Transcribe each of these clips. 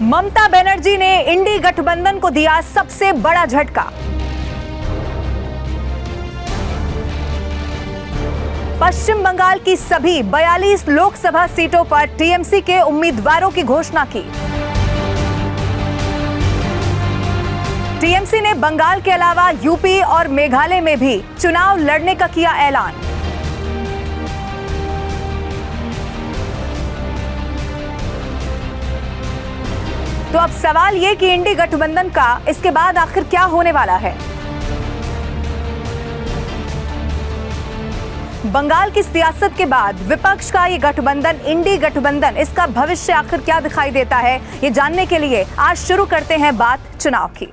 ममता बनर्जी ने इंडी गठबंधन को दिया सबसे बड़ा झटका। पश्चिम बंगाल की सभी 42 लोकसभा सीटों पर टीएमसी के उम्मीदवारों की घोषणा की। टीएमसी ने बंगाल के अलावा यूपी और मेघालय में भी चुनाव लड़ने का किया ऐलान। तो अब सवाल ये कि इंडी गठबंधन का इसके बाद आखिर क्या होने वाला है। बंगाल की सियासत के बाद विपक्ष का ये गठबंधन इंडी गठबंधन, इसका भविष्य आखिर क्या दिखाई देता है, ये जानने के लिए आज शुरू करते हैं बात चुनाव की।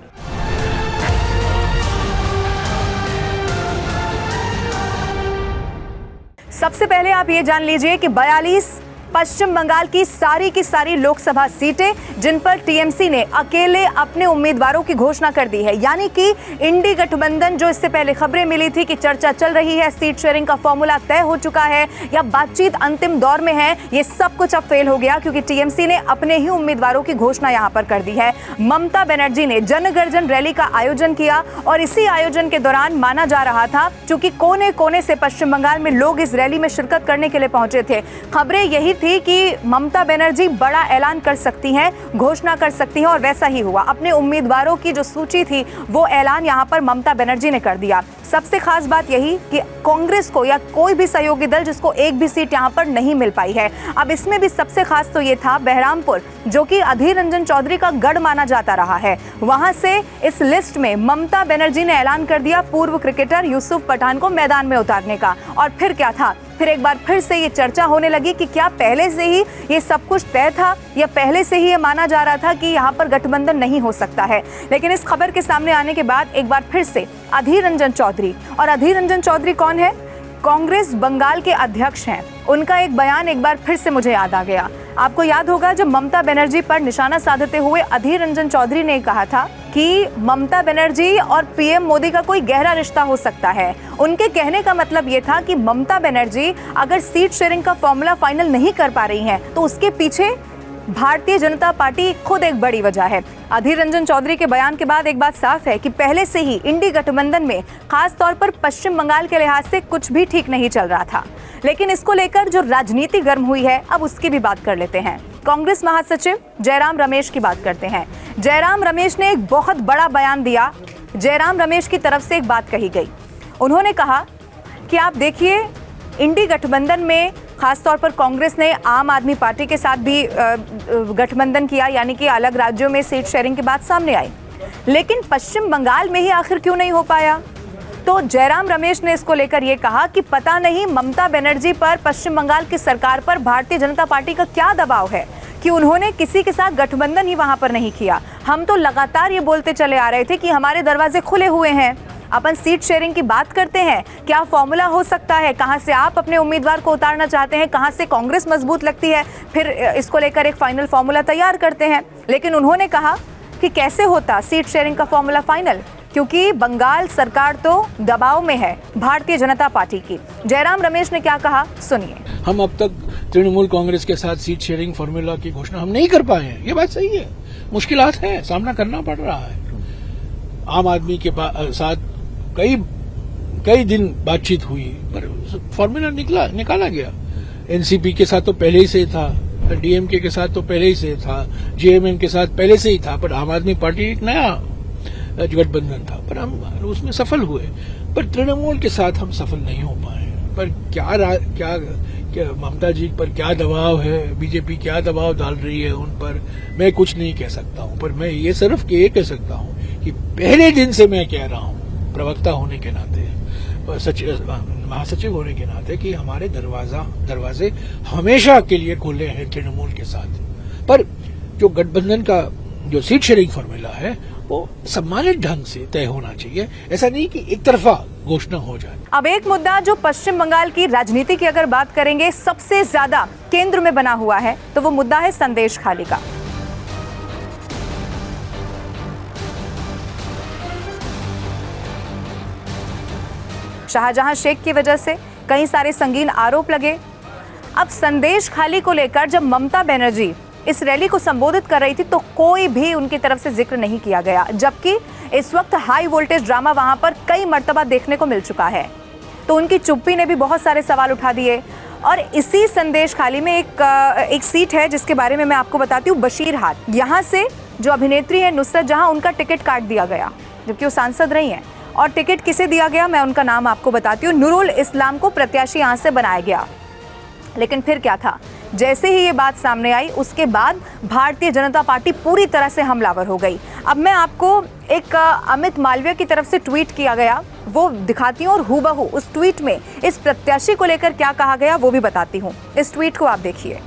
सबसे पहले आप ये जान लीजिए कि 42 पश्चिम बंगाल की सारी लोकसभा सीटें जिन पर टीएमसी ने अकेले अपने उम्मीदवारों की घोषणा कर दी है, यानी कि इंडी गठबंधन जो इससे पहले खबरें मिली थी कि चर्चा चल रही है, सीट शेयरिंग का फॉर्मूला तय हो चुका है या बातचीत अंतिम दौर में है, ये सब कुछ अब फेल हो गया क्योंकि टीएमसी ने अपने ही उम्मीदवारों की घोषणा यहां पर कर दी है। ममता बनर्जी ने जनगर्जन रैली का आयोजन किया और इसी आयोजन के दौरान माना जा रहा था, चूंकि कोने कोने से पश्चिम बंगाल में लोग इस रैली में शिरकत करने के लिए पहुंचे थे, खबरें यही थी कि ममता बनर्जी बड़ा ऐलान कर सकती हैं, घोषणा कर सकती हैं, और वैसा ही हुआ। अपने उम्मीदवारों की जो सूची थी वो ऐलान यहां पर ममता बनर्जी ने कर दिया। सबसे खास बात यही कि कांग्रेस को या कोई भी सहयोगी दल जिसको एक भी सीट यहां पर नहीं मिल पाई है। अब इसमें भी सबसे खास तो ये था बहरामपुर, जो कि अधीर रंजन चौधरी का गढ़ माना जाता रहा है, वहां से इस लिस्ट में ममता बनर्जी ने ऐलान कर दिया पूर्व क्रिकेटर यूसुफ पठान को मैदान में उतारने का। और फिर क्या था, फिर एक बार फिर से ये चर्चा होने लगी कि क्या पहले से ही ये सब कुछ तय था या पहले से ही ये माना जा रहा था कि यहाँ पर गठबंधन नहीं हो सकता है। लेकिन इस खबर के सामने आने के बाद एक बार फिर से अधीर रंजन चौधरी, और अधीर रंजन चौधरी कौन है? कांग्रेस बंगाल के अध्यक्ष हैं। उनका एक बयान एक बार फिर से मुझे याद आ गया। आपको याद होगा जब ममता बनर्जी पर निशाना साधते हुए अधीर रंजन चौधरी ने कहा था कि ममता बनर्जी और पीएम मोदी का कोई गहरा रिश्ता हो सकता है। उनके कहने का मतलब ये था कि ममता बनर्जी अगर सीट शेयरिंग का फॉर्मूला फाइनल नहीं कर पा रही हैं तो उसके पीछे भारतीय जनता पार्टी खुद एक बड़ी वजह है। अधीर रंजन चौधरी के बयान के बाद एक बात साफ है कि पहले से ही इंडी गठबंधन में खास तौर पर पश्चिम बंगाल के लिहाज से कुछ भी ठीक नहीं चल रहा था। लेकिन इसको लेकर जो राजनीति गर्म हुई है, अब उसकी भी बात कर लेते हैं। कांग्रेस महासचिव जयराम रमेश की बात करते हैं। जयराम रमेश ने एक बहुत बड़ा बयान दिया। जयराम रमेश की तरफ से एक बात कही गई। उन्होंने कहा कि आप देखिए, इंडी गठबंधन में खासतौर पर कांग्रेस ने आम आदमी पार्टी के साथ भी गठबंधन किया, यानी कि अलग राज्यों में सीट शेयरिंग की बात सामने आई, लेकिन पश्चिम बंगाल में ही आखिर क्यों नहीं हो पाया? तो जयराम रमेश ने इसको लेकर यह कहा कि पता नहीं ममता बनर्जी पर, पश्चिम बंगाल की सरकार पर भारतीय जनता पार्टी का क्या दबाव है कि उन्होंने किसी के साथ गठबंधन ही वहां पर नहीं किया। हम तो लगातार ये बोलते चले आ रहे थे कि हमारे दरवाजे खुले हुए हैं, अपन सीट शेयरिंग की बात करते हैं, क्या फॉर्मूला हो सकता है, कहां से आप अपने उम्मीदवार को उतारना चाहते हैं, कहां से कांग्रेस मजबूत लगती है, फिर इसको लेकर एक फाइनल फॉर्मूला तैयार करते हैं। लेकिन उन्होंने कहा कि कैसे होता सीट शेयरिंग का फॉर्मूला फाइनल, क्योंकि बंगाल सरकार तो दबाव में है भारतीय जनता पार्टी की। जयराम रमेश ने क्या कहा, सुनिए। हम अब तक तृणमूल कांग्रेस के साथ सीट शेयरिंग फॉर्मूला की घोषणा हम नहीं कर पाए हैं, ये बात सही है। मुश्किलात हैं, सामना करना पड़ रहा है। आम आदमी के साथ कई दिन बातचीत हुई पर फॉर्मूला निकाला गया। एनसीपी के साथ तो पहले ही से था, डीएमके के साथ तो पहले ही से था, जेएमएम के साथ पहले से ही था, पर आम आदमी पार्टी एक नया गठबंधन था, पर हम उसमें सफल हुए। पर तृणमूल के साथ हम सफल नहीं हो पाए। पर क्या ममता जी पर क्या दबाव है, बीजेपी क्या दबाव डाल रही है उन पर, मैं कुछ नहीं कह सकता हूं। पर मैं ये सिर्फ ये कह सकता हूं कि पहले दिन से मैं कह रहा हूं, प्रवक्ता होने के नाते, महासचिव होने के नाते, कि हमारे दरवाजे हमेशा के लिए खुले हैं तृणमूल के साथ। पर जो गठबंधन का जो सीट शेयरिंग फॉर्मूला है वो सम्मानित ढंग से तय होना चाहिए, ऐसा नहीं कि एक तरफा घोषणा हो जाए। अब एक मुद्दा जो पश्चिम बंगाल की राजनीति की अगर बात करेंगे सबसे ज्यादा केंद्र में बना हुआ है, तो वो मुद्दा है संदेश खाली का। शाहजहां शेख की वजह से कई सारे संगीन आरोप लगे। अब संदेश खाली को लेकर जब ममता बनर्जी इस रैली को संबोधित कर रही थी तो कोई भी उनकी तरफ से जिक्र नहीं किया गया, जबकि इस वक्त हाई वोल्टेज ड्रामा वहां पर कई मर्तबा देखने को मिल चुका है। तो उनकी चुप्पी ने भी बहुत सारे सवाल उठा दिए। और इसी संदेश खाली में एक सीट है जिसके बारे में मैं आपको बताती हूँ, बशीरहाट। यहाँ से जो अभिनेत्री है नुसरत जहां, उनका टिकट काट दिया गया, जबकि वो सांसद रही हैं। और टिकट किसे दिया गया, मैं उनका नाम आपको बताती हूँ। नूरुल इस्लाम को प्रत्याशी यहाँ से बनाया गया। लेकिन फिर क्या था, जैसे ही ये बात सामने आई उसके बाद भारतीय जनता पार्टी पूरी तरह से हमलावर हो गई। अब मैं आपको एक अमित मालवीय की तरफ से ट्वीट किया गया वो दिखाती हूँ, और हूबहू उस ट्वीट में इस प्रत्याशी को लेकर क्या कहा गया वो भी बताती हूँ। इस ट्वीट को आप देखिए।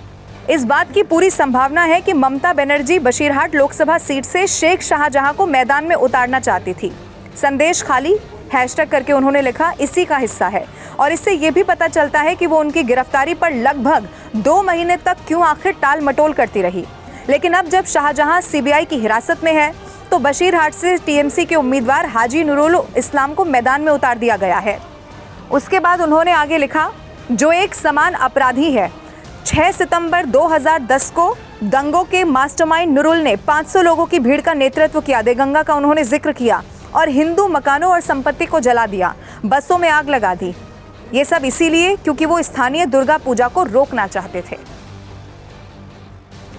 इस बात की पूरी संभावना है कि ममता बनर्जी बशीरहाट लोकसभा सीट से शेख शाहजहां को मैदान में उतारना चाहती थी। संदेश खाली हैशटैग करके उन्होंने लिखा, इसी का हिस्सा है। और इससे ये भी पता चलता है कि वो उनकी गिरफ्तारी पर लगभग 2 महीने तक क्यों आखिर टाल मटोल करती रही। लेकिन अब जब शाहजहां सीबीआई की हिरासत में है तो बशीरहाट से टीएमसी के उम्मीदवार हाजी नूरुल इस्लाम को मैदान में उतार दिया गया है। उसके बाद उन्होंने आगे लिखा, जो एक समान अपराधी है। 6 सितंबर 2010 को दंगों के मास्टरमाइंड नूरुल ने 500 लोगों की भीड़ का नेतृत्व किया। देगंगा का उन्होंने जिक्र किया और हिंदू मकानों और संपत्ति को जला दिया, बसों में आग लगा दी। ये सब इसीलिए क्योंकि वो स्थानीय दुर्गा पूजा को रोकना चाहते थे।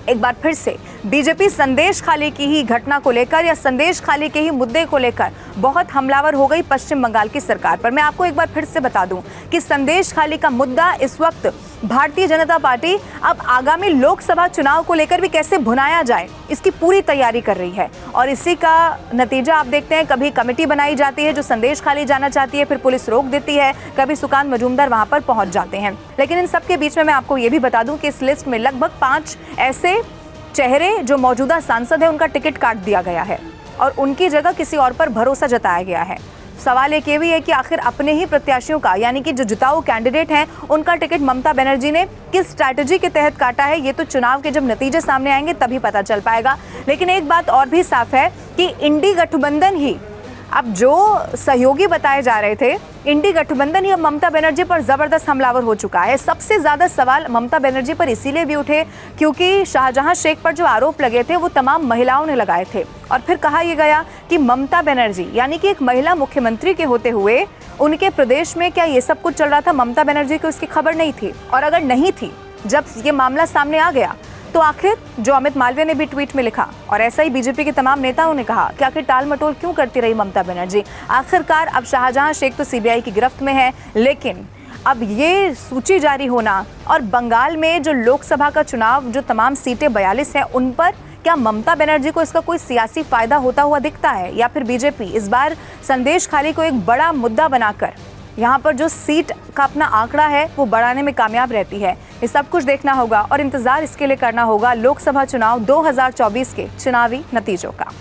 एक बार फिर से बीजेपी संदेश खाली की ही घटना को लेकर या संदेश खाली के ही मुद्दे को लेकर बहुत हमलावर हो गई पश्चिम बंगाल की सरकार पर। मैं आपको एक बार फिर से बता दूं कि संदेश खाली का मुद्दा इस वक्त भारतीय जनता पार्टी अब आगामी लोकसभा चुनाव को लेकर भी कैसे भुनाया जाए इसकी पूरी तैयारी कर रही है। और इसी का नतीजा आप देखते हैं, कभी कमेटी बनाई जाती है जो संदेश खाली जाना चाहती है, फिर पुलिस रोक देती है, कभी सुकांत मजूमदार वहां पर पहुंच जाते हैं। लेकिन इन सब के बीच में मैं आपको ये भी बता दूं कि इस लिस्ट में लगभग 5 ऐसे चेहरे जो मौजूदा सांसद है उनका टिकट काट दिया गया है और उनकी जगह किसी और पर भरोसा जताया गया है। सवाल एक ये भी है कि आखिर अपने ही प्रत्याशियों का, यानी कि जो जिताऊ कैंडिडेट हैं, उनका टिकट ममता बनर्जी ने किस स्ट्रैटेजी के तहत काटा है, ये तो चुनाव के जब नतीजे सामने आएंगे तभी पता चल पाएगा। लेकिन एक बात और भी साफ है कि इंडी गठबंधन ही अब जो सहयोगी बताए जा रहे थे, इंडी गठबंधन ही अब ममता बनर्जी पर जबरदस्त हमलावर हो चुका है। सबसे ज्यादा सवाल ममता बनर्जी पर इसीलिए भी उठे क्योंकि शाहजहां शेख पर जो आरोप लगे थे वो तमाम महिलाओं ने लगाए थे। और फिर कहा यह गया कि ममता बनर्जी यानी कि एक महिला मुख्यमंत्री के होते हुए उनके प्रदेश में क्या ये सब कुछ चल रहा था, ममता बनर्जी को इसकी खबर नहीं थी। और अगर नहीं थी, जब ये मामला सामने आ गया तो आखिर जो अमित मालवीय ने भी ट्वीट में लिखा और ऐसा ही बीजेपी के तमाम नेताओं ने कहा कि आखिर टाल मटोल क्यों करती रही ममता बनर्जी। आखिरकार अब शाहजहां शेख तो सीबीआई की गिरफ्त में है, लेकिन अब ये सूची जारी होना और बंगाल में जो लोकसभा का चुनाव, जो तमाम सीटें 42 हैं, उन पर क्या ममता बनर्जी को इसका कोई सियासी फायदा होता हुआ दिखता है, या फिर बीजेपी इस बार संदेश खाली को एक बड़ा मुद्दा बनाकर यहाँ पर जो सीट का अपना आंकड़ा है वो बढ़ाने में कामयाब रहती है। ये सब कुछ देखना होगा और इंतजार इसके लिए करना होगा लोकसभा चुनाव 2024 के चुनावी नतीजों का।